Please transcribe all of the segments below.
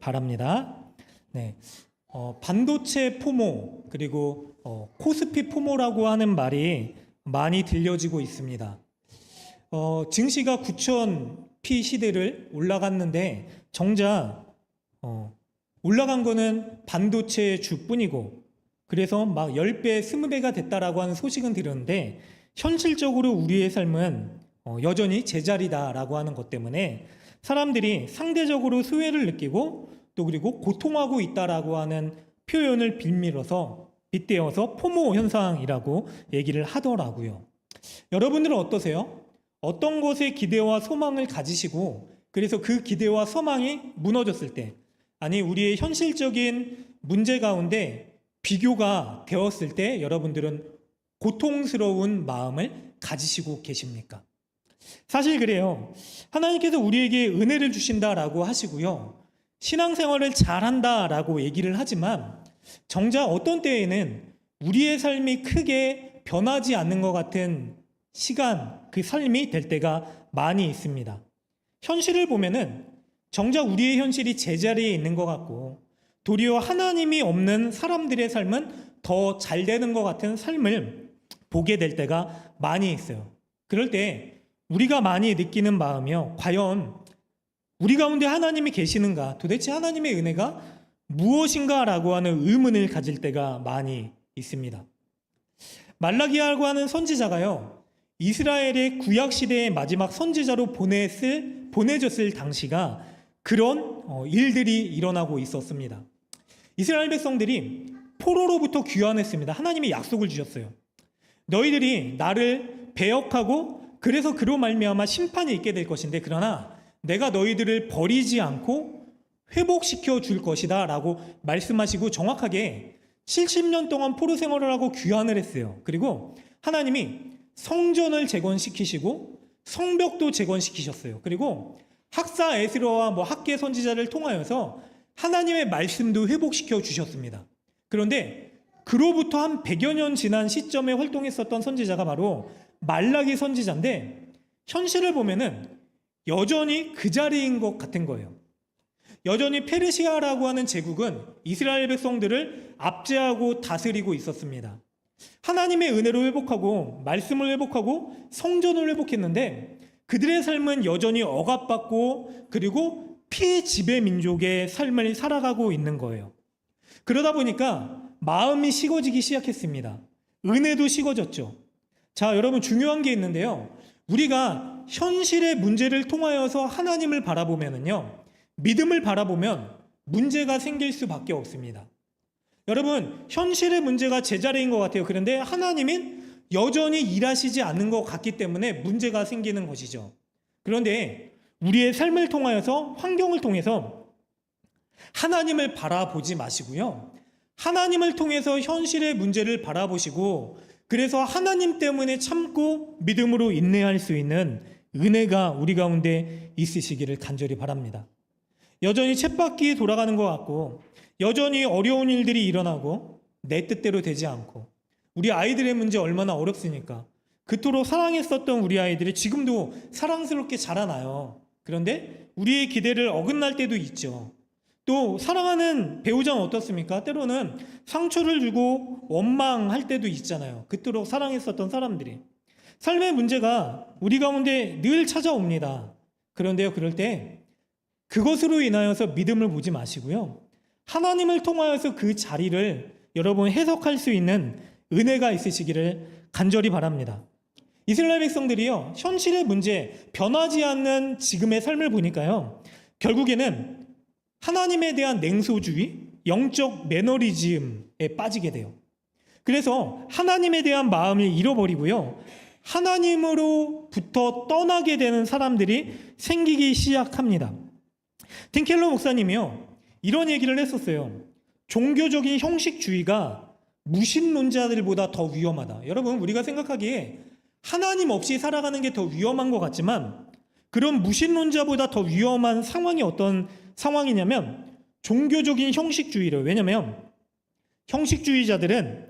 바랍니다. 네, 반도체 포모 그리고 코스피 포모라고 하는 말이 많이 들려지고 있습니다. 증시가 9,000p 시대를 올라갔는데 정작 올라간 거는 반도체 주뿐이고 그래서 막 10배, 20배가 됐다라고 하는 소식은 들었는데 현실적으로 우리의 삶은 여전히 제자리다라고 하는 것 때문에 사람들이 상대적으로 소외를 느끼고 또 그리고 고통하고 있다라고 하는 표현을 빗대어서 포모 현상이라고 얘기를 하더라고요. 여러분들은 어떠세요? 어떤 것에 기대와 소망을 가지시고 그래서 그 기대와 소망이 무너졌을 때 아니 우리의 현실적인 문제 가운데 비교가 되었을 때 여러분들은 고통스러운 마음을 가지시고 계십니까? 사실 그래요. 하나님께서 우리에게 은혜를 주신다라고 하시고요. 신앙생활을 잘한다라고 얘기를 하지만 정작 어떤 때에는 우리의 삶이 크게 변하지 않는 것 같은 시간, 그 삶이 될 때가 많이 있습니다. 현실을 보면은 정작 우리의 현실이 제자리에 있는 것 같고 도리어 하나님이 없는 사람들의 삶은 더 잘 되는 것 같은 삶을 보게 될 때가 많이 있어요. 그럴 때 우리가 많이 느끼는 마음이요. 과연 우리 가운데 하나님이 계시는가? 도대체 하나님의 은혜가 무엇인가라고 하는 의문을 가질 때가 많이 있습니다. 말라기야라고 하는 선지자가요. 이스라엘의 구약시대의 마지막 선지자로 보내졌을 당시가 그런 일들이 일어나고 있었습니다. 이스라엘 백성들이 포로로부터 귀환했습니다. 하나님이 약속을 주셨어요. 너희들이 나를 배역하고 그래서 그로 말미암아 심판이 있게 될 것인데 그러나 내가 너희들을 버리지 않고 회복시켜 줄 것이다 라고 말씀하시고 정확하게 70년 동안 포로 생활을 하고 귀환을 했어요. 그리고 하나님이 성전을 재건시키시고 성벽도 재건시키셨어요. 그리고 학사 에스라와 학개 선지자를 통하여서 하나님의 말씀도 회복시켜 주셨습니다. 그런데 그로부터 한 100여 년 지난 시점에 활동했었던 선지자가 바로 말라기 선지자인데 현실을 보면은 여전히 그 자리인 것 같은 거예요. 여전히 페르시아라고 하는 제국은 이스라엘 백성들을 압제하고 다스리고 있었습니다. 하나님의 은혜로 회복하고 말씀을 회복하고 성전을 회복했는데 그들의 삶은 여전히 억압받고 그리고 피지배 민족의 삶을 살아가고 있는 거예요. 그러다 보니까 마음이 식어지기 시작했습니다. 은혜도 식어졌죠. 자, 여러분 중요한 게 있는데요. 우리가 현실의 문제를 통하여서 하나님을 바라보면요. 믿음을 바라보면 문제가 생길 수밖에 없습니다. 여러분, 현실의 문제가 제자리인 것 같아요. 그런데 하나님은 여전히 일하시지 않는 것 같기 때문에 문제가 생기는 것이죠. 그런데 우리의 삶을 통하여서 환경을 통해서 하나님을 바라보지 마시고요. 하나님을 통해서 현실의 문제를 바라보시고 그래서 하나님 때문에 참고 믿음으로 인내할 수 있는 은혜가 우리 가운데 있으시기를 간절히 바랍니다. 여전히 쳇바퀴 돌아가는 것 같고 여전히 어려운 일들이 일어나고 내 뜻대로 되지 않고 우리 아이들의 문제 얼마나 어렵습니까? 그토록 사랑했었던 우리 아이들이 지금도 사랑스럽게 자라나요. 그런데 우리의 기대를 어긋날 때도 있죠. 또 사랑하는 배우자는 어떻습니까? 때로는 상처를 주고 원망할 때도 있잖아요. 그토록 사랑했었던 사람들이. 삶의 문제가 우리 가운데 늘 찾아옵니다. 그런데요, 그럴 때 그것으로 인하여서 믿음을 보지 마시고요. 하나님을 통하여서 그 자리를 여러분 해석할 수 있는 은혜가 있으시기를 간절히 바랍니다. 이스라엘 백성들이요, 현실의 문제, 변하지 않는 지금의 삶을 보니까요, 결국에는 하나님에 대한 냉소주의, 영적 매너리즘에 빠지게 돼요. 그래서 하나님에 대한 마음을 잃어버리고요, 하나님으로부터 떠나게 되는 사람들이 생기기 시작합니다. 틴켈러 목사님이요, 이런 얘기를 했었어요. 종교적인 형식주의가 무신론자들보다 더 위험하다. 여러분, 우리가 생각하기에 하나님 없이 살아가는 게 더 위험한 것 같지만 그런 무신론자보다 더 위험한 상황이 어떤 상황이냐면 종교적인 형식주의를. 왜냐하면 형식주의자들은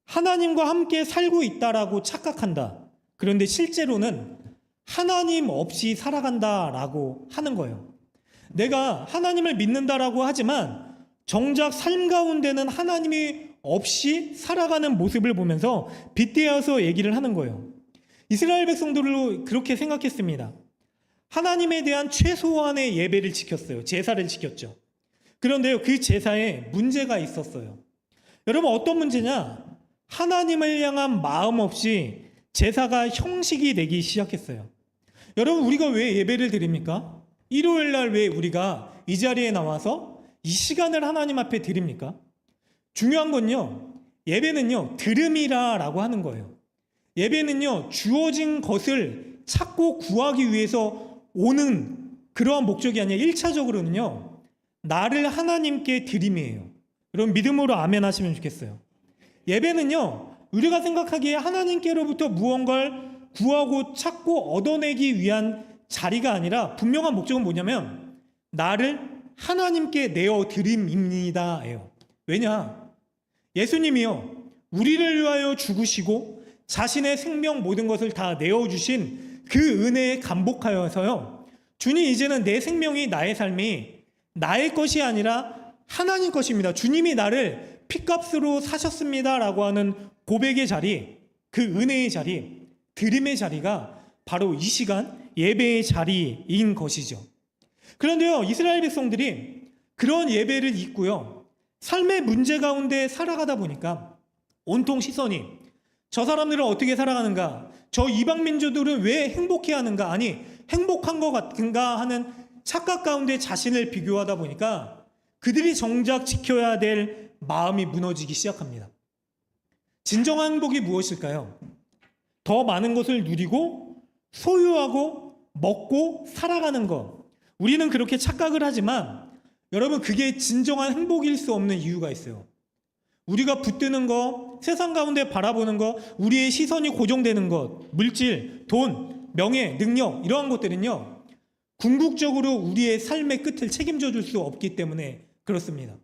하나님과 함께 살고 있다라고 착각한다. 그런데 실제로는 하나님 없이 살아간다라고 하는 거예요. 내가 하나님을 믿는다라고 하지만 정작 삶 가운데는 하나님이 없이 살아가는 모습을 보면서 빗대어서 얘기를 하는 거예요. 이스라엘 백성들로 그렇게 생각했습니다. 하나님에 대한 최소한의 예배를 지켰어요. 제사를 지켰죠. 그런데요, 그 제사에 문제가 있었어요. 여러분, 어떤 문제냐? 하나님을 향한 마음 없이 제사가 형식이 되기 시작했어요. 여러분, 우리가 왜 예배를 드립니까? 일요일 날 왜 우리가 이 자리에 나와서 이 시간을 하나님 앞에 드립니까? 중요한 건요, 예배는요, 들음이라라고 하는 거예요. 예배는요, 주어진 것을 찾고 구하기 위해서 오는 그러한 목적이 아니라 1차적으로는요, 나를 하나님께 드림이에요. 여러분, 믿음으로 아멘 하시면 좋겠어요. 예배는요, 우리가 생각하기에 하나님께로부터 무언가를 구하고 찾고 얻어내기 위한 자리가 아니라 분명한 목적은 뭐냐면 나를 하나님께 내어 드림입니다예요. 왜냐? 예수님이요, 우리를 위하여 죽으시고 자신의 생명 모든 것을 다 내어주신 그 은혜에 감복하여서요, 주님, 이제는 내 생명이, 나의 삶이 나의 것이 아니라 하나님 것입니다. 주님이 나를 핏값으로 사셨습니다 라고 하는 고백의 자리, 그 은혜의 자리, 드림의 자리가 바로 이 시간 예배의 자리인 것이죠. 그런데요, 이스라엘 백성들이 그런 예배를 잊고요, 삶의 문제 가운데 살아가다 보니까 온통 시선이 저 사람들은 어떻게 살아가는가, 저 이방 민족들은 왜 행복해하는가, 아니 행복한 것 같은가 하는 착각 가운데 자신을 비교하다 보니까 그들이 정작 지켜야 될 마음이 무너지기 시작합니다. 진정한 행복이 무엇일까요? 더 많은 것을 누리고 소유하고 먹고 살아가는 것. 우리는 그렇게 착각을 하지만 여러분, 그게 진정한 행복일 수 없는 이유가 있어요. 우리가 붙드는 것, 세상 가운데 바라보는 것, 우리의 시선이 고정되는 것, 물질, 돈, 명예, 능력, 이러한 것들은요, 궁극적으로 우리의 삶의 끝을 책임져 줄 수 없기 때문에 그렇습니다.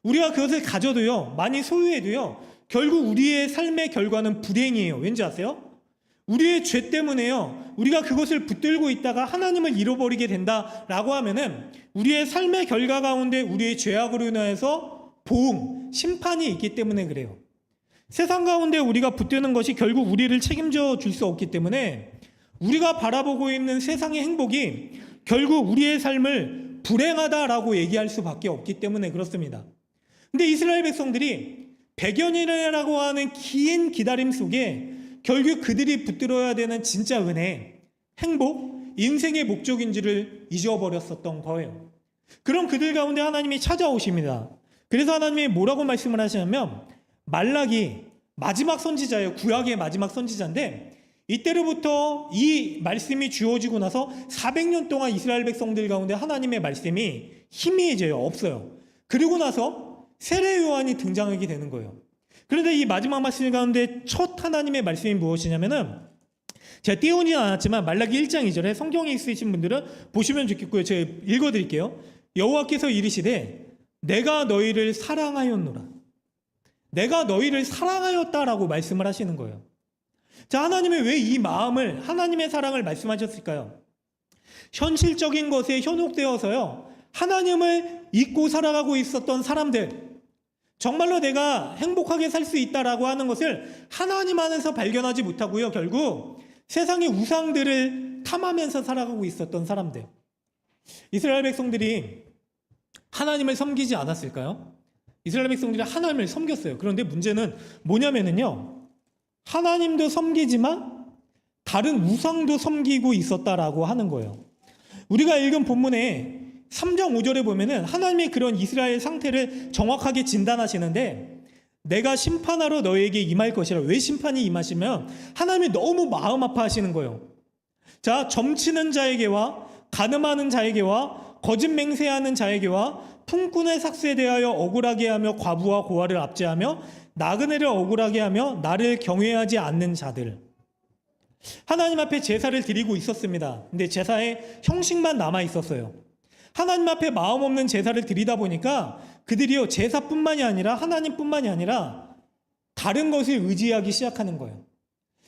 우리가 그것을 가져도요, 많이 소유해도요, 결국 우리의 삶의 결과는 불행이에요. 왠지 아세요? 우리의 죄 때문에요, 우리가 그것을 붙들고 있다가 하나님을 잃어버리게 된다라고 하면은 우리의 삶의 결과 가운데 우리의 죄악으로 인해서 보응, 심판이 있기 때문에 그래요. 세상 가운데 우리가 붙드는 것이 결국 우리를 책임져 줄 수 없기 때문에 우리가 바라보고 있는 세상의 행복이 결국 우리의 삶을 불행하다라고 얘기할 수밖에 없기 때문에 그렇습니다. 근데 이스라엘 백성들이 100여년이라고 하는 긴 기다림 속에 결국 그들이 붙들어야 되는 진짜 은혜, 행복, 인생의 목적인지를 잊어버렸었던 거예요. 그럼 그들 가운데 하나님이 찾아오십니다. 그래서 하나님이 뭐라고 말씀을 하시냐면, 말라기, 마지막 선지자예요. 구약의 마지막 선지자인데, 이때로부터 이 말씀이 주어지고 나서 400년 동안 이스라엘 백성들 가운데 하나님의 말씀이 희미해져요. 없어요. 그리고 나서 세례 요한이 등장하게 되는 거예요. 그런데 이 마지막 말씀 가운데 첫 하나님의 말씀이 무엇이냐면은, 제가 띄우지는 않았지만 말라기 1장 2절에 성경에 있으신 분들은 보시면 좋겠고요. 제가 읽어드릴게요. 여호와께서 이르시되 내가 너희를 사랑하였노라. 내가 너희를 사랑하였다라고 말씀을 하시는 거예요. 자, 하나님이 왜 이 마음을, 하나님의 사랑을 말씀하셨을까요? 현실적인 것에 현혹되어서요, 하나님을 잊고 살아가고 있었던 사람들, 정말로 내가 행복하게 살 수 있다라고 하는 것을 하나님 안에서 발견하지 못하고요, 결국 세상의 우상들을 탐하면서 살아가고 있었던 사람들. 이스라엘 백성들이 하나님을 섬기지 않았을까요? 이스라엘 백성들이 하나님을 섬겼어요. 그런데 문제는 뭐냐면요, 하나님도 섬기지만 다른 우상도 섬기고 있었다라고 하는 거예요. 우리가 읽은 본문에 3장 5절에 보면은 하나님이 그런 이스라엘 상태를 정확하게 진단하시는데, 내가 심판하러 너에게 임할 것이라. 왜 심판이 임하시면 하나님이 너무 마음 아파하시는 거예요. 자, 점치는 자에게와 간음하는 자에게와 거짓 맹세하는 자에게와 품꾼의 삭스에 대하여 억울하게 하며 과부와 고아를 압제하며 나그네를 억울하게 하며 나를 경외하지 않는 자들. 하나님 앞에 제사를 드리고 있었습니다. 근데 제사의 형식만 남아 있었어요. 하나님 앞에 마음 없는 제사를 드리다 보니까 그들이요, 제사뿐만이 아니라 하나님뿐만이 아니라 다른 것을 의지하기 시작하는 거예요.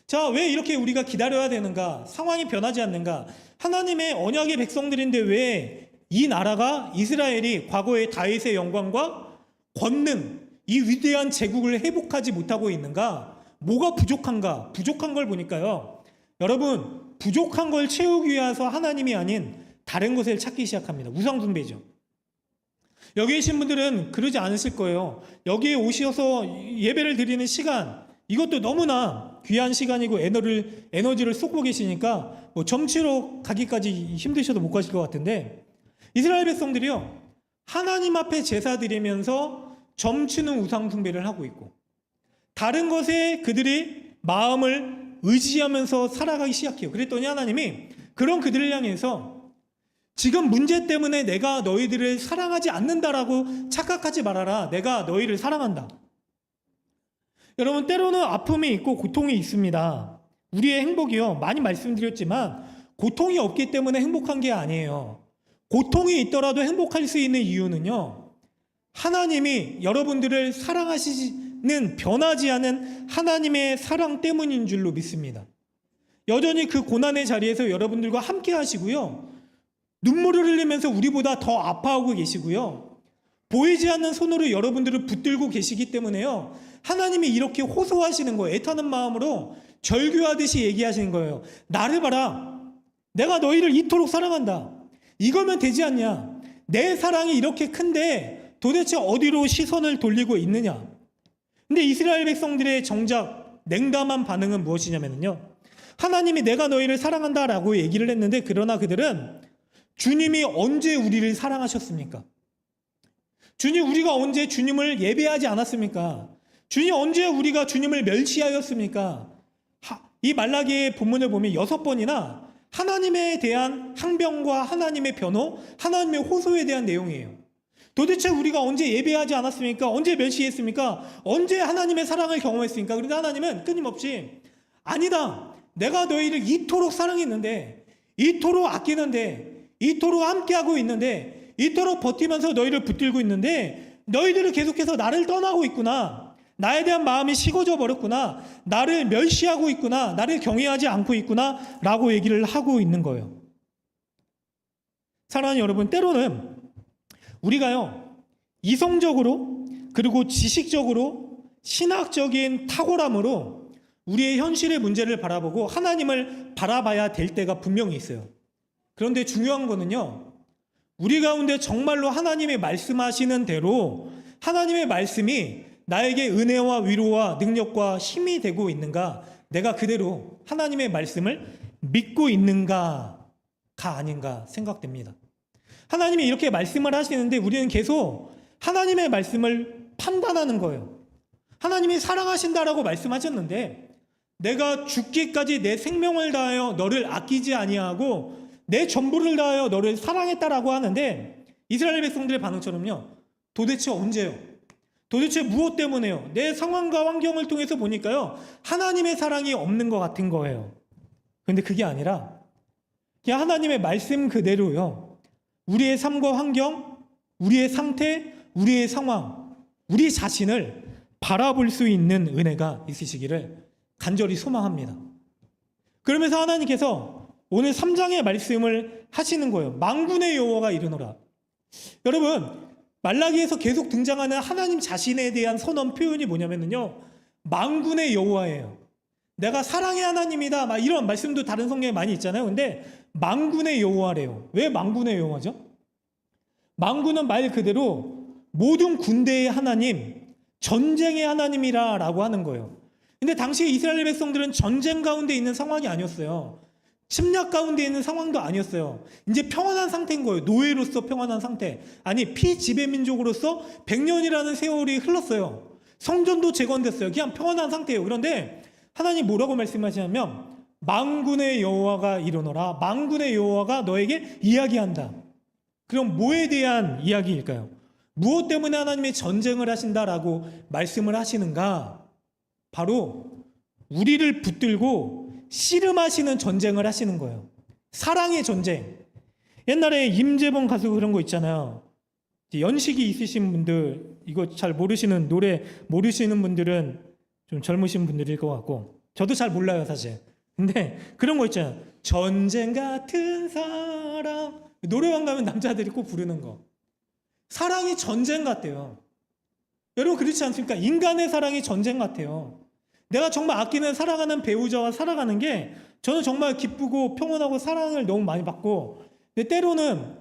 자, 왜 이렇게 우리가 기다려야 되는가? 상황이 변하지 않는가? 하나님의 언약의 백성들인데 왜 이 나라가 이스라엘이 과거의 다윗의 영광과 권능, 이 위대한 제국을 회복하지 못하고 있는가? 뭐가 부족한가? 부족한 걸 보니까요, 여러분, 부족한 걸 채우기 위해서 하나님이 아닌 다른 것을 찾기 시작합니다. 우상 숭배죠. 여기 계신 분들은 그러지 않으실 거예요. 여기에 오셔서 예배를 드리는 시간, 이것도 너무나 귀한 시간이고 에너지를 쏟고 계시니까 뭐 점치러 가기까지 힘드셔도 못 가실 것 같은데, 이스라엘 백성들이요, 하나님 앞에 제사 드리면서 점치는 우상 숭배를 하고 있고, 다른 것에 그들이 마음을 의지하면서 살아가기 시작해요. 그랬더니 하나님이 그런 그들을 향해서 지금 문제 때문에 내가 너희들을 사랑하지 않는다라고 착각하지 말아라. 내가 너희를 사랑한다. 여러분, 때로는 아픔이 있고 고통이 있습니다. 우리의 행복이요, 많이 말씀드렸지만 고통이 없기 때문에 행복한 게 아니에요. 고통이 있더라도 행복할 수 있는 이유는요, 하나님이 여러분들을 사랑하시는, 변하지 않은 하나님의 사랑 때문인 줄로 믿습니다. 여전히 그 고난의 자리에서 여러분들과 함께 하시고요, 눈물을 흘리면서 우리보다 더 아파하고 계시고요, 보이지 않는 손으로 여러분들을 붙들고 계시기 때문에요, 하나님이 이렇게 호소하시는 거예요. 애타는 마음으로 절규하듯이 얘기하시는 거예요. 나를 봐라. 내가 너희를 이토록 사랑한다. 이거면 되지 않냐? 내 사랑이 이렇게 큰데 도대체 어디로 시선을 돌리고 있느냐? 근데 이스라엘 백성들의 정작 냉담한 반응은 무엇이냐면요, 하나님이 내가 너희를 사랑한다라고 얘기를 했는데, 그러나 그들은 주님이 언제 우리를 사랑하셨습니까? 우리가 언제 주님을 예배하지 않았습니까? 주님 언제 우리가 주님을 멸시하였습니까? 이 말라기의 본문을 보면 6번이나 하나님에 대한 항변과 하나님의 변호, 하나님의 호소에 대한 내용이에요. 도대체 우리가 언제 예배하지 않았습니까? 언제 멸시했습니까? 언제 하나님의 사랑을 경험했습니까? 그런데 하나님은 끊임없이 아니다. 내가 너희를 이토록 사랑했는데, 이토록 아끼는데, 이토록 함께하고 있는데, 이토록 버티면서 너희를 붙들고 있는데 너희들은 계속해서 나를 떠나고 있구나. 나에 대한 마음이 식어져 버렸구나. 나를 멸시하고 있구나. 나를 경외하지 않고 있구나 라고 얘기를 하고 있는 거예요. 사랑하는 여러분, 때로는 우리가요, 이성적으로 그리고 지식적으로 신학적인 탁월함으로 우리의 현실의 문제를 바라보고 하나님을 바라봐야 될 때가 분명히 있어요. 그런데 중요한 거는요, 우리 가운데 정말로 하나님의 말씀하시는 대로 하나님의 말씀이 나에게 은혜와 위로와 능력과 힘이 되고 있는가, 내가 그대로 하나님의 말씀을 믿고 있는가가 아닌가 생각됩니다. 하나님이 이렇게 말씀을 하시는데 우리는 계속 하나님의 말씀을 판단하는 거예요. 하나님이 사랑하신다라고 말씀하셨는데 내가 죽기까지 내 생명을 다하여 너를 아끼지 아니하고 내 전부를 다하여 너를 사랑했다라고 하는데, 이스라엘 백성들의 반응처럼요, 도대체 언제요? 도대체 무엇 때문에요? 내 상황과 환경을 통해서 보니까요, 하나님의 사랑이 없는 것 같은 거예요. 그런데 그게 아니라 그냥 하나님의 말씀 그대로요, 우리의 삶과 환경, 우리의 상태, 우리의 상황, 우리 자신을 바라볼 수 있는 은혜가 있으시기를 간절히 소망합니다. 그러면서 하나님께서 오늘 3장의 말씀을 하시는 거예요. 만군의 여호와가 이르노라. 여러분, 말라기에서 계속 등장하는 하나님 자신에 대한 선언 표현이 뭐냐면요, 만군의 여호와예요. 내가 사랑의 하나님이다, 막 이런 말씀도 다른 성경에 많이 있잖아요. 근데 만군의 여호와래요. 왜 만군의 여호와죠? 만군은 말 그대로 모든 군대의 하나님, 전쟁의 하나님이라고 하는 거예요. 근데 당시 이스라엘 백성들은 전쟁 가운데 있는 상황이 아니었어요. 침략 가운데 있는 상황도 아니었어요. 이제 평안한 상태인 거예요. 노예로서 평안한 상태. 아니, 피지배 민족으로서 100년이라는 세월이 흘렀어요. 성전도 재건됐어요. 그냥 평안한 상태예요. 그런데 하나님 뭐라고 말씀하시냐면 만군의 여호와가 이르노라. 만군의 여호와가 너에게 이야기한다. 그럼 뭐에 대한 이야기일까요? 무엇 때문에 하나님이 전쟁을 하신다라고 말씀을 하시는가? 바로 우리를 붙들고 씨름하시는 전쟁을 하시는 거예요. 사랑의 전쟁. 옛날에 임재범 가수 그런 거 있잖아요. 연식이 있으신 분들, 이거 잘 모르시는, 노래 모르시는 분들은 좀 젊으신 분들일 것 같고, 저도 잘 몰라요 사실. 근데 그런 거 있잖아요. 전쟁 같은 사랑 노래방 가면 남자들이 꼭 부르는 거. 사랑이 전쟁 같대요. 여러분 그렇지 않습니까? 인간의 사랑이 전쟁 같아요. 내가 정말 아끼는 사랑하는 배우자와 살아가는 게 저는 정말 기쁘고 평온하고 사랑을 너무 많이 받고, 근데 때로는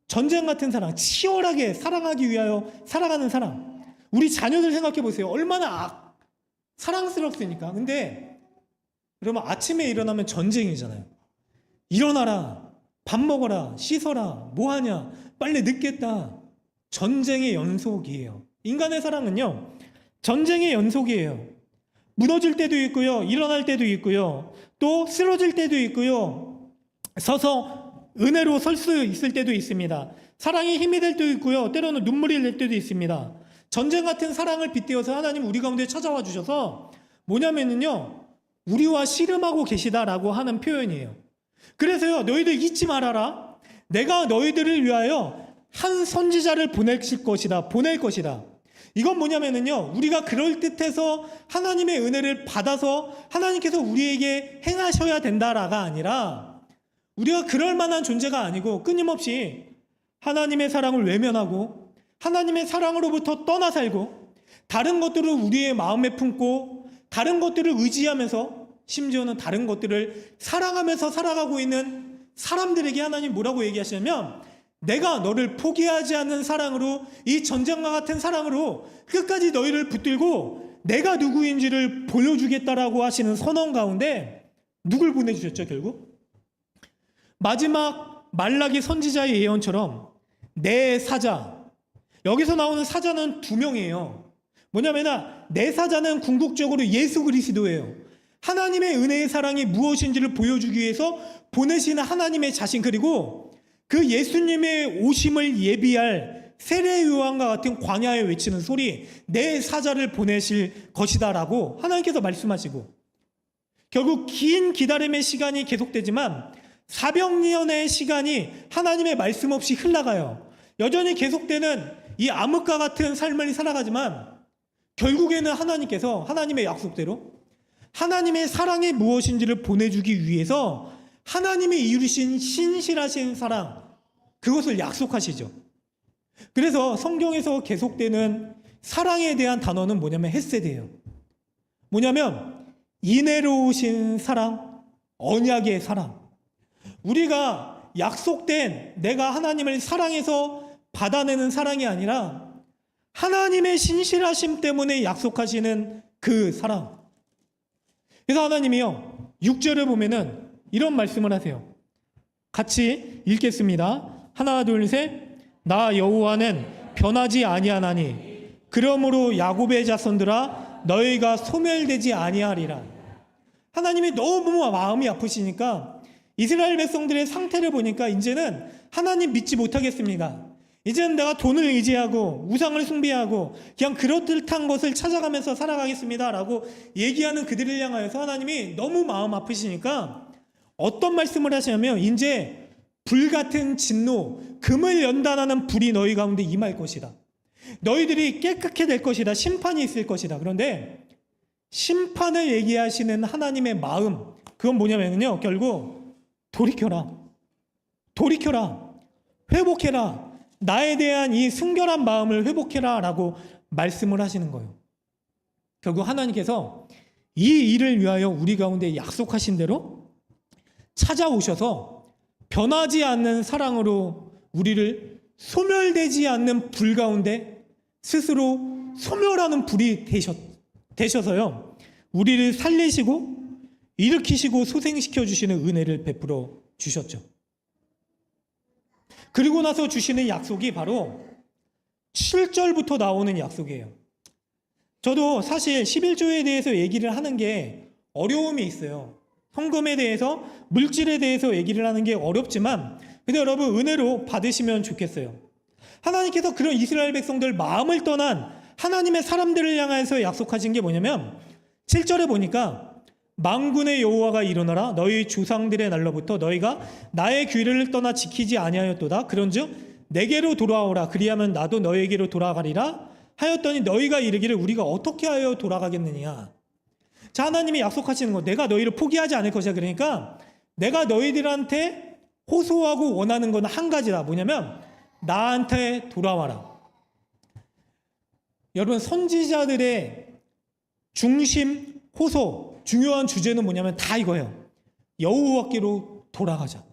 전쟁 같은 사랑, 치열하게 사랑하기 위하여 살아가는 사랑. 우리 자녀들 생각해 보세요. 얼마나 사랑스럽습니까? 근데 그러면 아침에 일어나면 전쟁이잖아요. 일어나라, 밥 먹어라, 씻어라, 뭐하냐, 빨리 늦겠다. 전쟁의 연속이에요. 인간의 사랑은요, 전쟁의 연속이에요. 무너질 때도 있고요, 일어날 때도 있고요, 또 쓰러질 때도 있고요, 서서 은혜로 설 수 있을 때도 있습니다. 사랑이 힘이 될 때도 있고요, 때로는 눈물이 날 때도 있습니다. 전쟁 같은 사랑을 빗대어서 하나님 우리 가운데 찾아와 주셔서 뭐냐면요, 우리와 씨름하고 계시다라고 하는 표현이에요. 그래서요, 너희들 잊지 말아라. 내가 너희들을 위하여 한 선지자를 보낼 것이다. 이건 뭐냐면요, 우리가 그럴듯해서 하나님의 은혜를 받아서 하나님께서 우리에게 행하셔야 된다라가 아니라, 우리가 그럴 만한 존재가 아니고 끊임없이 하나님의 사랑을 외면하고 하나님의 사랑으로부터 떠나 살고 다른 것들을 우리의 마음에 품고 다른 것들을 의지하면서 심지어는 다른 것들을 사랑하면서 살아가고 있는 사람들에게 하나님 뭐라고 얘기하시냐면, 내가 너를 포기하지 않는 사랑으로, 이 전쟁과 같은 사랑으로 끝까지 너희를 붙들고 내가 누구인지를 보여주겠다라고 하시는 선언 가운데 누굴 보내주셨죠? 결국 마지막 말라기 선지자의 예언처럼 내 사자, 여기서 나오는 사자는 2명이에요. 뭐냐면 내 사자는 궁극적으로 예수 그리스도예요. 하나님의 은혜의 사랑이 무엇인지를 보여주기 위해서 보내시는 하나님의 자신, 그리고 그 예수님의 오심을 예비할 세례 요한과 같은 광야에 외치는 소리, 내 사자를 보내실 것이다라고 하나님께서 말씀하시고, 결국 긴 기다림의 시간이 계속되지만 400년의 시간이 하나님의 말씀 없이 흘러가요. 여전히 계속되는 이 암흑과 같은 삶을 살아가지만 결국에는 하나님께서 하나님의 약속대로 하나님의 사랑이 무엇인지를 보내주기 위해서 하나님이 이루신 신실하신 사랑, 그것을 약속하시죠. 그래서 성경에서 계속되는 사랑에 대한 단어는 뭐냐면 헤세드예요. 뭐냐면 인애로우신 사랑, 언약의 사랑. 우리가 약속된 내가 하나님을 사랑해서 받아내는 사랑이 아니라 하나님의 신실하심 때문에 약속하시는 그 사랑. 그래서 하나님이요, 6절을 보면은 이런 말씀을 하세요. 같이 읽겠습니다. 하나 둘 셋. 나 여호와는 변하지 아니하나니 그러므로 야곱의 자손들아 너희가 소멸되지 아니하리라. 하나님이 너무 마음이 아프시니까 이스라엘 백성들의 상태를 보니까 이제는 하나님 믿지 못하겠습니다. 이제는 내가 돈을 의지하고 우상을 숭배하고 그냥 그렇듯한 것을 찾아가면서 살아가겠습니다 라고 얘기하는 그들을 향하여서 하나님이 너무 마음 아프시니까 어떤 말씀을 하시냐면, 이제 불같은 진노, 금을 연단하는 불이 너희 가운데 임할 것이다. 너희들이 깨끗게 될 것이다. 심판이 있을 것이다. 그런데 심판을 얘기하시는 하나님의 마음, 그건 뭐냐면요, 결국 돌이켜라, 회복해라, 나에 대한 이 순결한 마음을 회복해라 라고 말씀을 하시는 거예요. 결국 하나님께서 이 일을 위하여 우리 가운데 약속하신 대로 찾아오셔서 변하지 않는 사랑으로 우리를 소멸되지 않는 불 가운데 스스로 소멸하는 불이 되셔서요, 우리를 살리시고 일으키시고 소생시켜 주시는 은혜를 베풀어 주셨죠. 그리고 나서 주시는 약속이 바로 7절부터 나오는 약속이에요. 저도 사실 11조에 대해서 얘기를 하는 게 어려움이 있어요. 헌금에 대해서, 물질에 대해서 얘기를 하는 게 어렵지만, 근데 여러분 은혜로 받으시면 좋겠어요. 하나님께서 그런 이스라엘 백성들 마음을 떠난 하나님의 사람들을 향해서 약속하신 게 뭐냐면 7절에 보니까 만군의 여호와가 일어나라. 너희 조상들의 날로부터 너희가 나의 규례를 떠나 지키지 아니하였도다. 그런즉 내게로 돌아오라. 그리하면 나도 너희에게로 돌아가리라 하였더니 너희가 이르기를 우리가 어떻게 하여 돌아가겠느냐. 자, 하나님이 약속하시는 거, 내가 너희를 포기하지 않을 것이야. 그러니까 내가 너희들한테 호소하고 원하는 건 한 가지다. 뭐냐면 나한테 돌아와라. 여러분, 선지자들의 중심, 호소, 중요한 주제는 뭐냐면 다 이거예요. 여호와께로 돌아가자.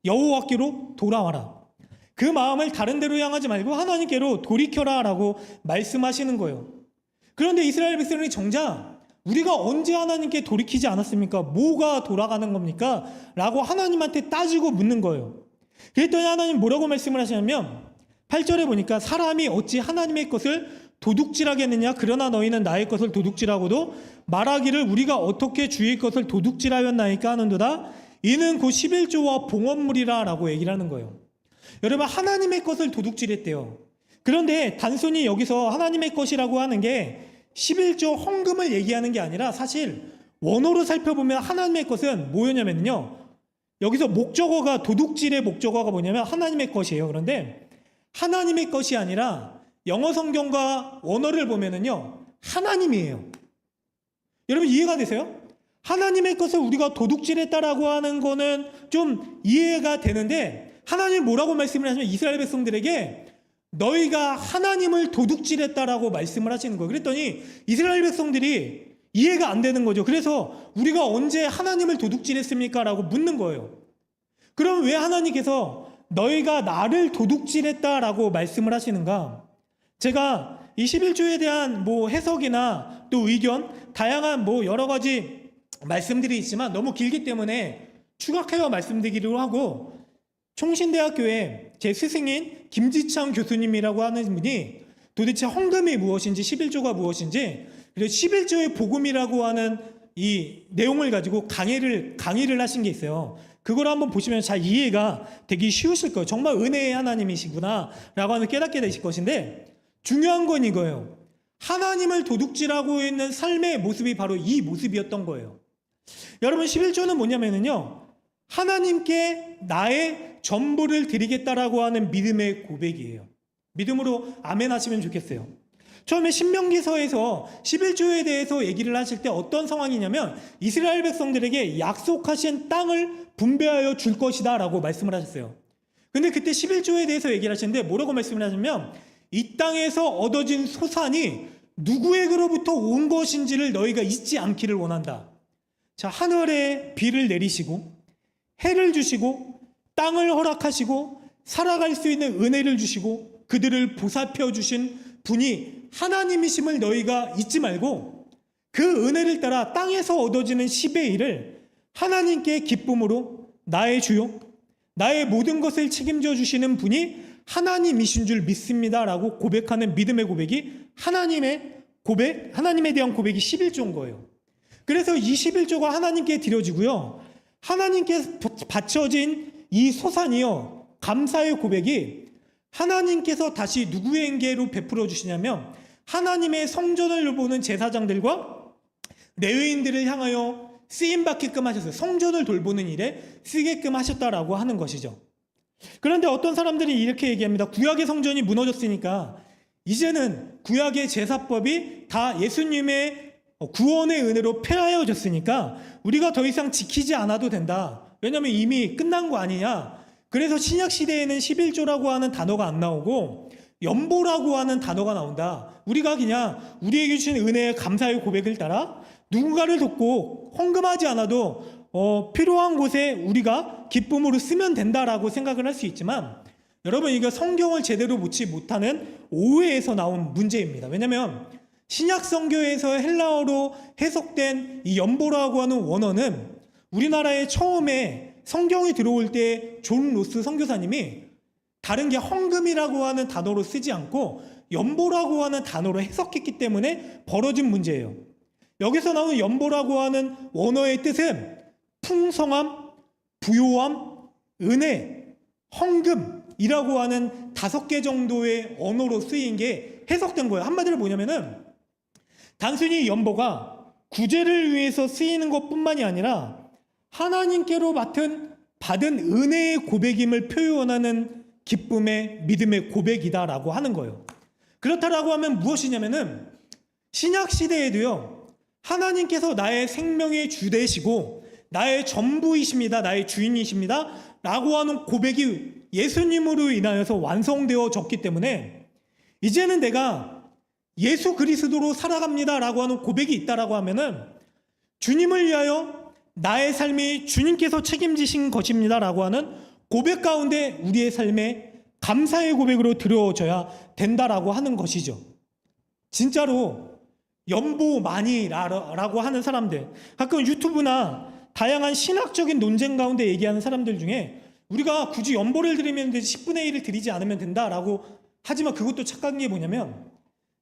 여호와께로 돌아와라. 그 마음을 다른 데로 향하지 말고 하나님께로 돌이켜라 라고 말씀하시는 거예요. 그런데 이스라엘 백성이 정작 우리가 언제 하나님께 돌이키지 않았습니까? 뭐가 돌아가는 겁니까? 라고 하나님한테 따지고 묻는 거예요. 그랬더니 하나님 뭐라고 말씀을 하시냐면 8절에 보니까 사람이 어찌 하나님의 것을 도둑질하겠느냐? 그러나 너희는 나의 것을 도둑질하고도 말하기를 우리가 어떻게 주의 것을 도둑질하였나이까 하는도다. 이는 곧 11조와 봉헌물이라 라고 얘기를 하는 거예요. 여러분, 하나님의 것을 도둑질했대요. 그런데 단순히 여기서 하나님의 것이라고 하는 게 11조 헌금을 얘기하는 게 아니라 사실 원어로 살펴보면 하나님의 것은 뭐였냐면요, 여기서 목적어가, 도둑질의 목적어가 뭐냐면 하나님의 것이에요. 그런데 하나님의 것이 아니라 영어 성경과 원어를 보면은요, 하나님이에요. 여러분, 이해가 되세요? 하나님의 것을 우리가 도둑질했다라고 하는 거는 좀 이해가 되는데, 하나님 뭐라고 말씀을 하시면 이스라엘 백성들에게 너희가 하나님을 도둑질했다라고 말씀을 하시는 거예요. 그랬더니 이스라엘 백성들이 이해가 안 되는 거죠. 그래서 우리가 언제 하나님을 도둑질했습니까? 라고 묻는 거예요. 그럼 왜 하나님께서 너희가 나를 도둑질했다라고 말씀을 하시는가? 제가 이 11조에 대한 해석이나 또 의견, 다양한 여러 가지 말씀들이 있지만 너무 길기 때문에 추각해서 말씀드리기로 하고, 총신대학교에 제 스승인 김지창 교수님이라고 하는 분이 도대체 헌금이 무엇인지, 11조가 무엇인지, 그리고 11조의 복음이라고 하는 이 내용을 가지고 강의를 하신 게 있어요. 그걸 한번 보시면 잘 이해가 되기 쉬우실 거예요. 정말 은혜의 하나님이시구나 라고 하는 깨닫게 되실 것인데, 중요한 건 이거예요. 하나님을 도둑질하고 있는 삶의 모습이 바로 이 모습이었던 거예요. 여러분, 11조는 뭐냐면요, 하나님께 나의 전부를 드리겠다라고 하는 믿음의 고백이에요. 믿음으로 아멘 하시면 좋겠어요. 처음에 신명기서에서 11조에 대해서 얘기를 하실 때 어떤 상황이냐면 이스라엘 백성들에게 약속하신 땅을 분배하여 줄 것이다 라고 말씀을 하셨어요. 근데 그때 11조에 대해서 얘기를 하시는데 뭐라고 말씀을 하시냐면 이 땅에서 얻어진 소산이 누구에게로부터 온 것인지를 너희가 잊지 않기를 원한다. 자, 하늘에 비를 내리시고 해를 주시고 땅을 허락하시고 살아갈 수 있는 은혜를 주시고 그들을 보살펴 주신 분이 하나님이심을 너희가 잊지 말고 그 은혜를 따라 땅에서 얻어지는 10의 1을 하나님께 기쁨으로 나의 주요 나의 모든 것을 책임져 주시는 분이 하나님이신 줄 믿습니다 라고 고백하는 믿음의 고백이 하나님에 대한 고백이 11조인 거예요. 그래서 이 11조가 하나님께 드려지고요, 하나님께 바쳐진 이 소산이요, 감사의 고백이 하나님께서 다시 누구에게로 베풀어 주시냐면 하나님의 성전을 보는 제사장들과 레위인들을 향하여 쓰임받게끔 하셨어요. 성전을 돌보는 일에 쓰게끔 하셨다라고 하는 것이죠. 그런데 어떤 사람들이 이렇게 얘기합니다. 구약의 성전이 무너졌으니까 이제는 구약의 제사법이 다 예수님의 구원의 은혜로 폐하여졌으니까 우리가 더 이상 지키지 않아도 된다. 왜냐하면 이미 끝난 거 아니냐. 그래서 신약시대에는 11조라고 하는 단어가 안 나오고 연보라고 하는 단어가 나온다. 우리가 그냥 우리에게 주신 은혜의 감사의 고백을 따라 누군가를 돕고 헌금하지 않아도 필요한 곳에 우리가 기쁨으로 쓰면 된다라고 생각을 할 수 있지만, 여러분, 이거 성경을 제대로 묻지 못하는 오해에서 나온 문제입니다. 왜냐하면 신약 성경에서 헬라어로 해석된 이 연보라고 하는 원어는 우리나라에 처음에 성경이 들어올 때 존 로스 선교사님이 다른 게 헌금이라고 하는 단어로 쓰지 않고 연보라고 하는 단어로 해석했기 때문에 벌어진 문제예요. 여기서 나오는 연보라고 하는 원어의 뜻은 풍성함, 부요함, 은혜, 헌금이라고 하는 5개 정도의 언어로 쓰인 게 해석된 거예요. 한마디로 뭐냐면은 단순히 연보가 구제를 위해서 쓰이는 것뿐만이 아니라 하나님께로 받은 은혜의 고백임을 표현하는 기쁨의 믿음의 고백이다라고 하는 거예요. 그렇다라고 하면 무엇이냐면은 신약 시대에도요, 하나님께서 나의 생명의 주 되시고 나의 전부이십니다. 나의 주인이십니다. 라고 하는 고백이 예수님으로 인하여서 완성되어졌기 때문에 이제는 내가 예수 그리스도로 살아갑니다. 라고 하는 고백이 있다라고 하면은 주님을 위하여 나의 삶이 주님께서 책임지신 것입니다. 라고 하는 고백 가운데 우리의 삶에 감사의 고백으로 들어져야 된다라고 하는 것이죠. 진짜로 연보 많이라고 하는 사람들, 가끔 유튜브나 다양한 신학적인 논쟁 가운데 얘기하는 사람들 중에 우리가 굳이 연보를 드리면 되지 10분의 1을 드리지 않으면 된다라고 하지만 그것도 착각한 게 뭐냐면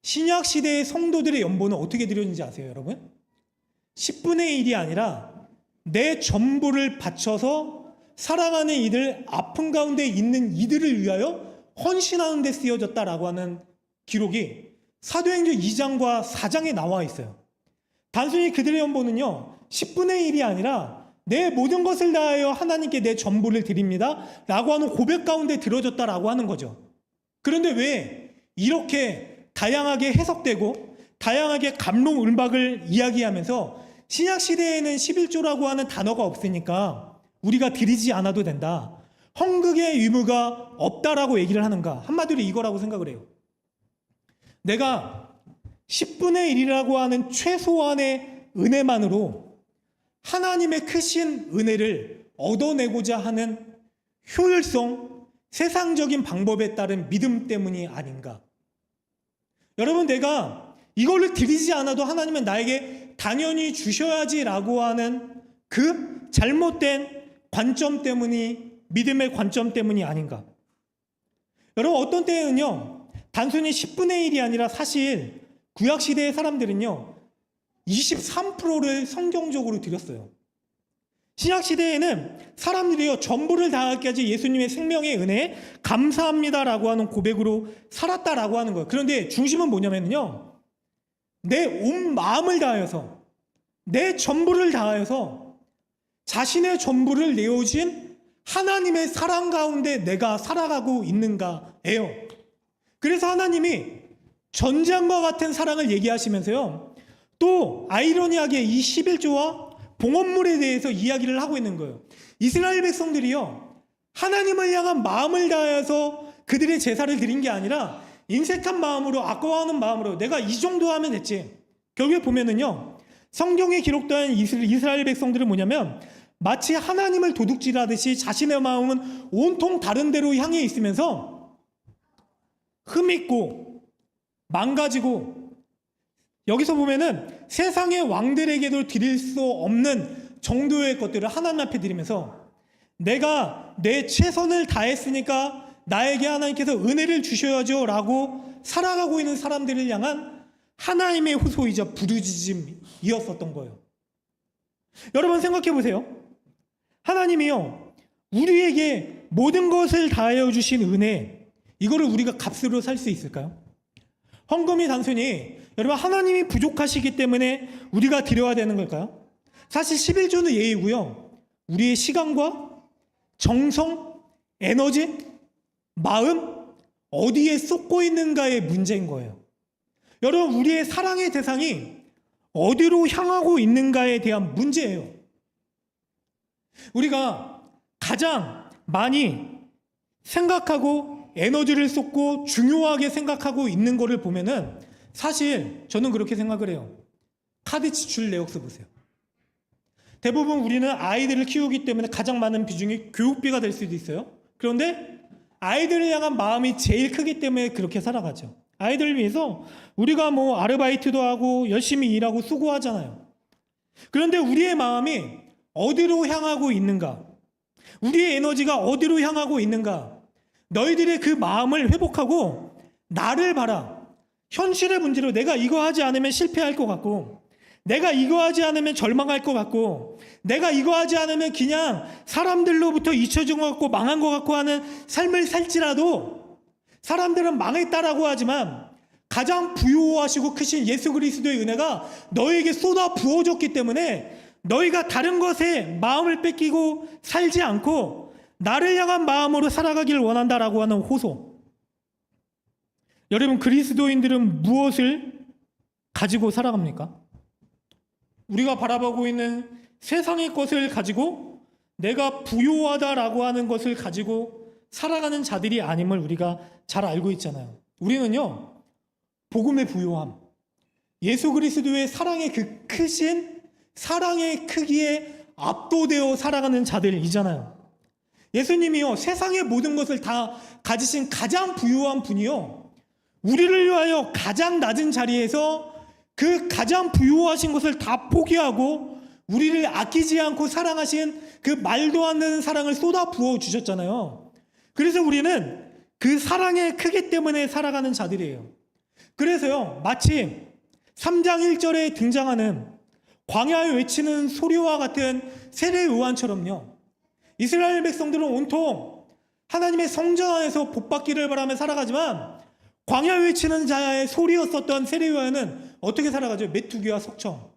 신약 시대의 성도들의 연보는 어떻게 드렸는지 아세요, 여러분? 10분의 1이 아니라 내 전부를 바쳐서 사랑하는 이들, 아픔 가운데 있는 이들을 위하여 헌신하는 데 쓰여졌다라고 하는 기록이 사도행전 2장과 4장에 나와 있어요. 단순히 그들의 연보는요 10분의 1이 아니라 내 모든 것을 다하여 하나님께 내 전부를 드립니다 라고 하는 고백 가운데 들어졌다라고 하는 거죠. 그런데 왜 이렇게 다양하게 해석되고 다양하게 감론을박을 이야기하면서 신약시대에는 11조라고 하는 단어가 없으니까 우리가 드리지 않아도 된다, 헌금의 의무가 없다라고 얘기를 하는가? 한마디로 이거라고 생각을 해요. 내가 10분의 1이라고 하는 최소한의 은혜만으로 하나님의 크신 은혜를 얻어내고자 하는 효율성, 세상적인 방법에 따른 믿음 때문이 아닌가? 여러분, 내가 이걸로 드리지 않아도 하나님은 나에게 당연히 주셔야지라고 하는 그 잘못된 관점 때문이, 믿음의 관점 때문이 아닌가? 여러분, 어떤 때는요 단순히 10분의 1이 아니라 사실 구약시대의 사람들은요 23%를 성경적으로 드렸어요. 신약시대에는 사람들이요 전부를 다하기까지 예수님의 생명의 은혜에 감사합니다라고 하는 고백으로 살았다라고 하는 거예요. 그런데 중심은 뭐냐면요 내 온 마음을 다하여서, 내 전부를 다하여서 자신의 전부를 내어진 하나님의 사랑 가운데 내가 살아가고 있는가예요. 그래서 하나님이 전쟁과 같은 사랑을 얘기하시면서요 또 아이러니하게 이 11조와 봉헌물에 대해서 이야기를 하고 있는 거예요. 이스라엘 백성들이요 하나님을 향한 마음을 다해서 그들의 제사를 드린 게 아니라 인색한 마음으로, 아까워하는 마음으로 내가 이 정도 하면 됐지. 결국에 보면은요 성경에 기록된 이스라엘 백성들은 뭐냐면 마치 하나님을 도둑질하듯이 자신의 마음은 온통 다른 데로 향해 있으면서 흠있고 망가지고, 여기서 보면은 세상의 왕들에게도 드릴 수 없는 정도의 것들을 하나님 앞에 드리면서 내가 내 최선을 다했으니까 나에게 하나님께서 은혜를 주셔야죠 라고 살아가고 있는 사람들을 향한 하나님의 호소이자 부르짖음이었었던 거예요. 여러분 생각해 보세요. 하나님이요 우리에게 모든 것을 다하여 주신 은혜, 이거를 우리가 값으로 살 수 있을까요? 헌금이 단순히 여러분 하나님이 부족하시기 때문에 우리가 드려야 되는 걸까요? 사실 11조는 예의고요 우리의 시간과 정성, 에너지, 마음 어디에 쏟고 있는가의 문제인 거예요. 여러분 우리의 사랑의 대상이 어디로 향하고 있는가에 대한 문제예요. 우리가 가장 많이 생각하고 에너지를 쏟고 중요하게 생각하고 있는 거를 보면은 사실 저는 그렇게 생각을 해요. 카드 지출 내역서 보세요. 대부분 우리는 아이들을 키우기 때문에 가장 많은 비중이 교육비가 될 수도 있어요. 그런데 아이들을 향한 마음이 제일 크기 때문에 그렇게 살아가죠. 아이들을 위해서 우리가 뭐 아르바이트도 하고 열심히 일하고 수고하잖아요. 그런데 우리의 마음이 어디로 향하고 있는가? 우리의 에너지가 어디로 향하고 있는가? 너희들의 그 마음을 회복하고 나를 봐라. 현실의 문제로 내가 이거 하지 않으면 실패할 것 같고, 내가 이거 하지 않으면 절망할 것 같고, 내가 이거 하지 않으면 그냥 사람들로부터 잊혀진 것 같고 망한 것 같고 하는 삶을 살지라도 사람들은 망했다라고 하지만 가장 부요하시고 크신 예수 그리스도의 은혜가 너에게 쏟아 부어졌기 때문에 너희가 다른 것에 마음을 뺏기고 살지 않고 나를 향한 마음으로 살아가기를 원한다라고 하는 호소. 여러분, 그리스도인들은 무엇을 가지고 살아갑니까? 우리가 바라보고 있는 세상의 것을 가지고 내가 부요하다라고 하는 것을 가지고 살아가는 자들이 아님을 우리가 잘 알고 있잖아요. 우리는요, 복음의 부요함, 예수 그리스도의 사랑의 그 크신 사랑의 크기에 압도되어 살아가는 자들이잖아요. 예수님이요, 세상의 모든 것을 다 가지신 가장 부유한 분이요, 우리를 위하여 가장 낮은 자리에서 그 가장 부유하신 것을 다 포기하고 우리를 아끼지 않고 사랑하신 그 말도 안 되는 사랑을 쏟아 부어 주셨잖아요. 그래서 우리는 그 사랑의 크기 때문에 살아가는 자들이에요. 그래서요, 마치 3장 1절에 등장하는 광야에 외치는 소리와 같은 세례 요한처럼요, 이스라엘 백성들은 온통 하나님의 성전 안에서 복받기를 바라며 살아가지만 광야에 외치는 자의 소리였었던 세례 요한은 어떻게 살아가죠? 메뚜기와 석청,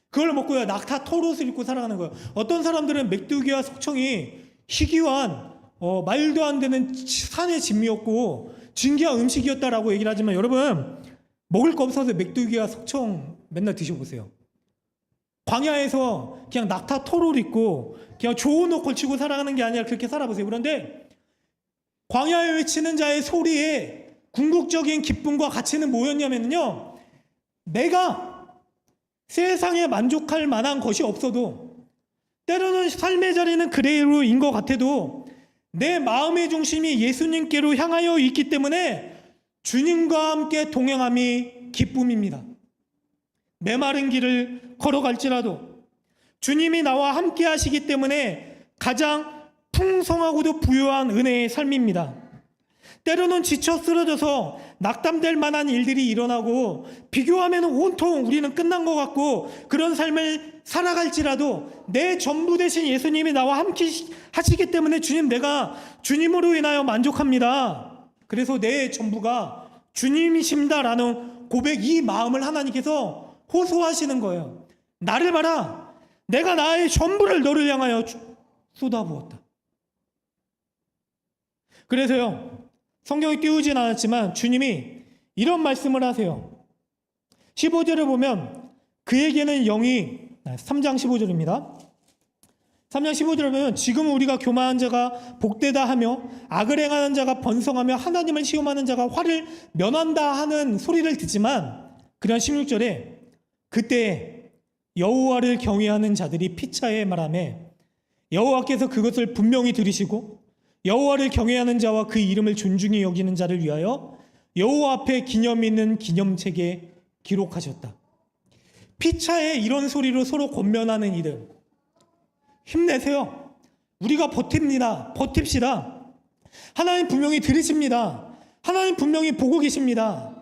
그걸 먹고요 낙타 털옷을 입고 살아가는 거예요. 어떤 사람들은 메뚜기와 석청이 희귀한 말도 안 되는 산의 진미였고 진귀한 음식이었다라고 얘기를 하지만, 여러분, 먹을 거 없어서 메뚜기와 석청 맨날 드셔보세요. 광야에서 그냥 낙타 털옷 입고 그냥 좋은 옷 걸치고 살아가는 게 아니라 그렇게 살아보세요. 그런데 광야에 외치는 자의 소리에 궁극적인 기쁨과 가치는 뭐였냐면요, 내가 세상에 만족할 만한 것이 없어도, 때로는 삶의 자리는 그대로인 것 같아도 내 마음의 중심이 예수님께로 향하여 있기 때문에 주님과 함께 동행함이 기쁨입니다. 메마른 길을 걸어갈지라도 주님이 나와 함께 하시기 때문에 가장 풍성하고도 부유한 은혜의 삶입니다. 때로는 지쳐 쓰러져서 낙담될 만한 일들이 일어나고 비교하면 온통 우리는 끝난 것 같고 그런 삶을 살아갈지라도 내 전부 되신 예수님이 나와 함께 하시기 때문에 주님, 내가 주님으로 인하여 만족합니다. 그래서 내 전부가 주님이십니다라는 고백, 이 마음을 하나님께서 호소하시는 거예요. 나를 봐라, 내가 나의 전부를 너를 향하여 쏟아부었다. 그래서요, 성경에 띄우진 않았지만 주님이 이런 말씀을 하세요. 15절을 보면 그에게는 영이, 3장 15절입니다. 3장 15절을 보면 지금 우리가 교만한 자가 복되다 하며 악을 행하는 자가 번성하며 하나님을 시험하는 자가 화를 면한다 하는 소리를 듣지만, 그런 16절에 그때 여호와를 경외하는 자들이 피차에 말하매 여호와께서 그것을 분명히 들으시고 여호와를 경외하는 자와 그 이름을 존중히 여기는 자를 위하여 여호와 앞에 기념 있는 기념책에 기록하셨다. 피차에 이런 소리로 서로 권면하는 이들, 힘내세요. 우리가 버팁시다. 하나님 분명히 들으십니다. 하나님 분명히 보고 계십니다.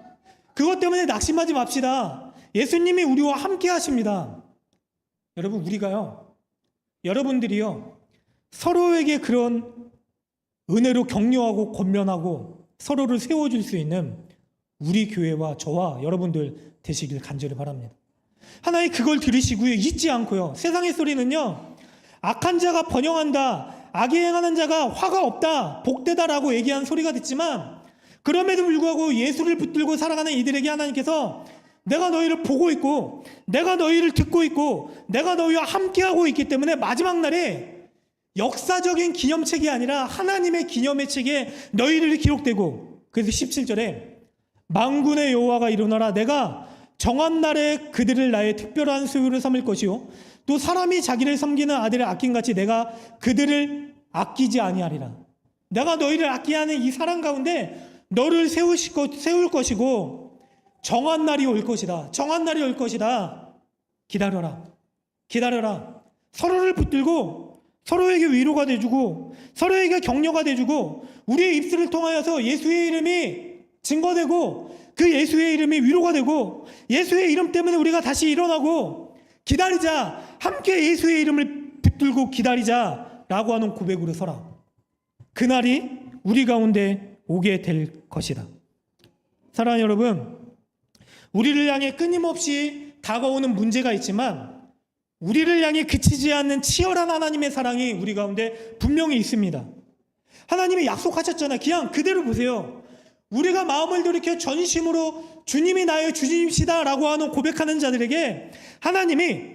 그것 때문에 낙심하지 맙시다. 예수님이 우리와 함께 하십니다. 여러분, 우리가요, 여러분들이요, 서로에게 그런 은혜로 격려하고 권면하고 서로를 세워줄 수 있는 우리 교회와 저와 여러분들 되시길 간절히 바랍니다. 하나님 그걸 들으시고요, 잊지 않고요. 세상의 소리는요, 악한 자가 번영한다, 악에 행하는 자가 화가 없다, 복되다라고 얘기한 소리가 듣지만, 그럼에도 불구하고 예수를 붙들고 살아가는 이들에게 하나님께서 내가 너희를 보고 있고 내가 너희를 듣고 있고 내가 너희와 함께하고 있기 때문에 마지막 날에 역사적인 기념책이 아니라 하나님의 기념의 책에 너희들이 기록되고, 그래서 17절에 만군의 여호와가 이르노라, 내가 정한 날에 그들을 나의 특별한 소유로 삼을 것이요 또 사람이 자기를 섬기는 아들을 아낀같이 내가 그들을 아끼지 아니하리라. 내가 너희를 아끼하는 이 사랑 가운데 너를 세울 것이고 정한 날이 올 것이다. 정한 날이 올 것이다. 기다려라. 서로를 붙들고 서로에게 위로가 돼주고 서로에게 격려가 돼주고 우리의 입술을 통하여서 예수의 이름이 증거되고 그 예수의 이름이 위로가 되고 예수의 이름 때문에 우리가 다시 일어나고 기다리자. 함께 예수의 이름을 붙들고 기다리자라고 하는 고백으로 서라. 그날이 우리 가운데 오게 될 것이다. 사랑하는 여러분, 우리를 향해 끊임없이 다가오는 문제가 있지만 우리를 향해 그치지 않는 치열한 하나님의 사랑이 우리 가운데 분명히 있습니다. 하나님이 약속하셨잖아요. 그냥 그대로 보세요. 우리가 마음을 돌이켜 전심으로 주님이 나의 주님이시다 라고 하는 고백하는 자들에게 하나님이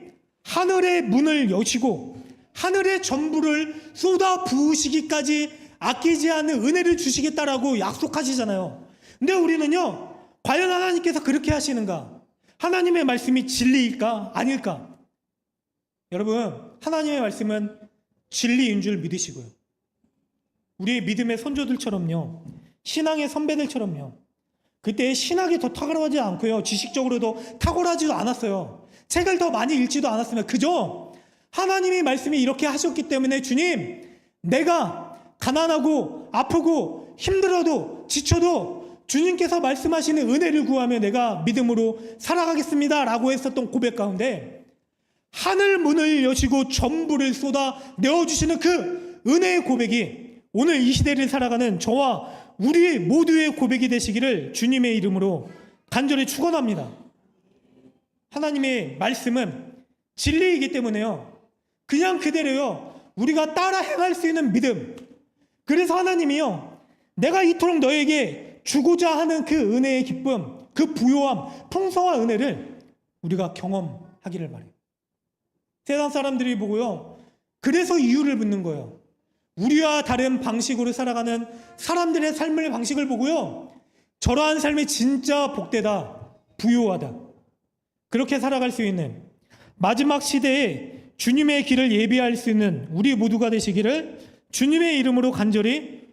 하늘의 문을 여시고 하늘의 전부를 쏟아 부으시기까지 아끼지 않는 은혜를 주시겠다라고 약속하시잖아요. 근데 우리는요, 과연 하나님께서 그렇게 하시는가? 하나님의 말씀이 진리일까? 아닐까? 여러분, 하나님의 말씀은 진리인 줄 믿으시고요. 우리 믿음의 선조들처럼요, 신앙의 선배들처럼요, 그때 신학이 더 탁월하지 않고요, 지식적으로도 탁월하지도 않았어요. 책을 더 많이 읽지도 않았으면 그저 하나님의 말씀이 이렇게 하셨기 때문에 주님, 내가 가난하고 아프고 힘들어도 지쳐도 주님께서 말씀하시는 은혜를 구하며 내가 믿음으로 살아가겠습니다 라고 했었던 고백 가운데 하늘 문을 여시고 전부를 쏟아 내어주시는 그 은혜의 고백이 오늘 이 시대를 살아가는 저와 우리 모두의 고백이 되시기를 주님의 이름으로 간절히 축원합니다. 하나님의 말씀은 진리이기 때문에요, 그냥 그대로요, 우리가 따라 행할 수 있는 믿음. 그래서 하나님이요, 내가 이토록 너에게 주고자 하는 그 은혜의 기쁨, 그 부요함, 풍성한 은혜를 우리가 경험하기를 바래요. 세상 사람들이 보고요, 그래서 이유를 묻는 거예요. 우리와 다른 방식으로 살아가는 사람들의 삶의 방식을 보고요, 저러한 삶이 진짜 복되다, 부요하다, 그렇게 살아갈 수 있는 마지막 시대에 주님의 길을 예비할 수 있는 우리 모두가 되시기를 주님의 이름으로 간절히